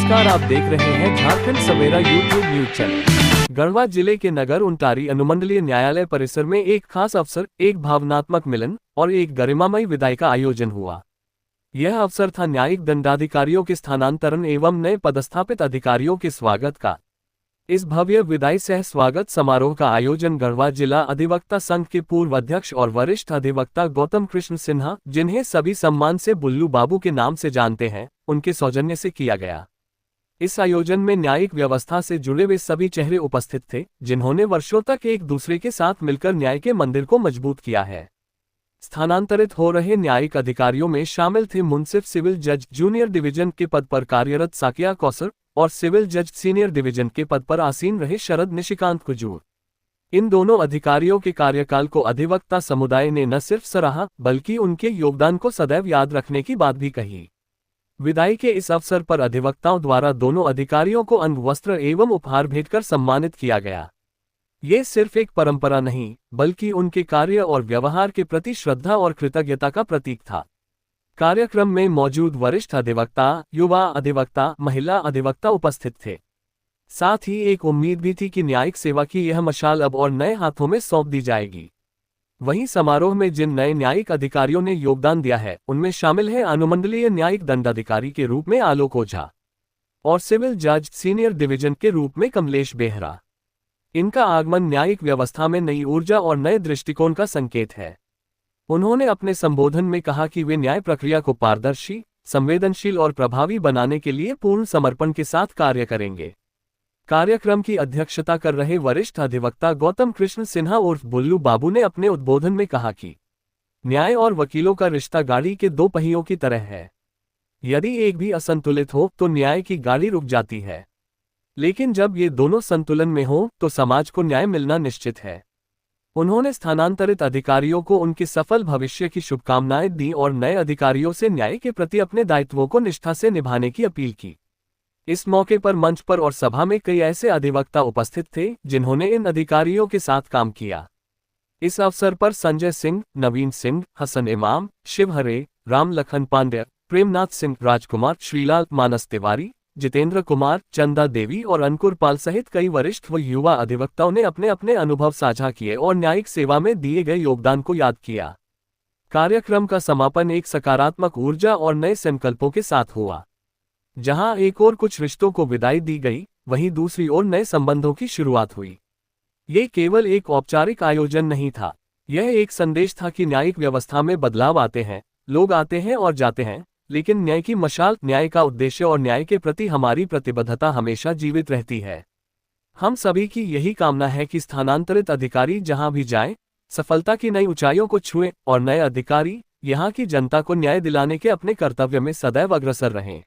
नमस्कार, आप देख रहे हैं झारखंड सवेरा यूट्यूब न्यूज चैनल। गढ़वा जिले के नगर उंटारी अनुमंडलीय न्यायालय परिसर में एक खास अवसर, एक भावनात्मक मिलन और एक गरिमामयी विदाई का आयोजन हुआ। यह अवसर था न्यायिक दंडाधिकारियों के स्थानांतरण एवं नए पदस्थापित अधिकारियों के स्वागत का। इस भव्य विदाई सह स्वागत समारोह का आयोजन गढ़वा जिला अधिवक्ता संघ के पूर्व अध्यक्ष और वरिष्ठ अधिवक्ता गौतम कृष्ण सिन्हा, जिन्हें सभी सम्मान से बुल्लू बाबू के नाम से जानते हैं, उनके सौजन्य से किया गया। इस आयोजन में न्यायिक व्यवस्था से जुड़े वे सभी चेहरे उपस्थित थे, जिन्होंने वर्षों तक एक दूसरे के साथ मिलकर न्याय के मंदिर को मजबूत किया है। स्थानांतरित हो रहे न्यायिक अधिकारियों में शामिल थे मुंसिफ सिविल जज जूनियर डिवीजन के पद पर कार्यरत साकिया कौसर और सिविल जज सीनियर डिवीजन के पद पर आसीन रहे शरद निशिकांत कुजूर। इन दोनों अधिकारियों के कार्यकाल को अधिवक्ता समुदाय ने न सिर्फ सराहा, बल्कि उनके योगदान को सदैव याद रखने की बात भी कही। विदाई के इस अवसर पर अधिवक्ताओं द्वारा दोनों अधिकारियों को अंगवस्त्र एवं उपहार भेंटकर सम्मानित किया गया। ये सिर्फ एक परंपरा नहीं, बल्कि उनके कार्य और व्यवहार के प्रति श्रद्धा और कृतज्ञता का प्रतीक था। कार्यक्रम में मौजूद वरिष्ठ अधिवक्ता, युवा अधिवक्ता, महिला अधिवक्ता उपस्थित थे। साथ ही एक उम्मीद भी थी कि न्यायिक सेवा की यह मशाल अब और नए हाथों में सौंप दी जाएगी। वहीं समारोह में जिन नए न्यायिक अधिकारियों ने योगदान दिया है, उनमें शामिल है अनुमंडलीय न्यायिक दंडाधिकारी के रूप में आलोक ओझा और सिविल जज सीनियर डिवीजन के रूप में कमलेश बेहरा। इनका आगमन न्यायिक व्यवस्था में नई ऊर्जा और नए दृष्टिकोण का संकेत है। उन्होंने अपने संबोधन में कहा कि वे न्याय प्रक्रिया को पारदर्शी, संवेदनशील और प्रभावी बनाने के लिए पूर्ण समर्पण के साथ कार्य करेंगे। कार्यक्रम की अध्यक्षता कर रहे वरिष्ठ अधिवक्ता गौतम कृष्ण सिन्हा उर्फ बुल्लू बाबू ने अपने उद्बोधन में कहा कि न्याय और वकीलों का रिश्ता गाड़ी के दो पहियों की तरह है। यदि एक भी असंतुलित हो तो न्याय की गाड़ी रुक जाती है, लेकिन जब ये दोनों संतुलन में हो तो समाज को न्याय मिलना निश्चित है। उन्होंने स्थानांतरित अधिकारियों को उनके सफल भविष्य की शुभकामनाएं दी और नए अधिकारियों से न्याय के प्रति अपने दायित्वों को निष्ठा से निभाने की अपील की। इस मौके पर मंच पर और सभा में कई ऐसे अधिवक्ता उपस्थित थे, जिन्होंने इन अधिकारियों के साथ काम किया। इस अवसर पर संजय सिंह, नवीन सिंह, हसन इमाम, शिव हरे, राम लखन पांड्या, प्रेमनाथ सिंह, राजकुमार, श्रीलाल, मानस तिवारी, जितेंद्र कुमार, चंदा देवी और अंकुर पाल सहित कई वरिष्ठ व युवा अधिवक्ताओं ने अपने अपने अनुभव साझा किए और न्यायिक सेवा में दिए गए योगदान को याद किया। कार्यक्रम का समापन एक सकारात्मक ऊर्जा और नए संकल्पों के साथ हुआ। जहां एक ओर कुछ रिश्तों को विदाई दी गई, वहीं दूसरी ओर नए संबंधों की शुरुआत हुई। ये केवल एक औपचारिक आयोजन नहीं था, यह एक संदेश था कि न्यायिक व्यवस्था में बदलाव आते हैं, लोग आते हैं और जाते हैं, लेकिन न्याय की मशाल, न्याय का उद्देश्य और न्याय के प्रति हमारी प्रतिबद्धता हमेशा जीवित रहती है। हम सभी की यही कामना है कि स्थानांतरित अधिकारी जहां भी जाएं, सफलता की नई ऊंचाइयों को छुएं और नए अधिकारी यहां की जनता को न्याय दिलाने के अपने कर्तव्य में सदैव अग्रसर रहें।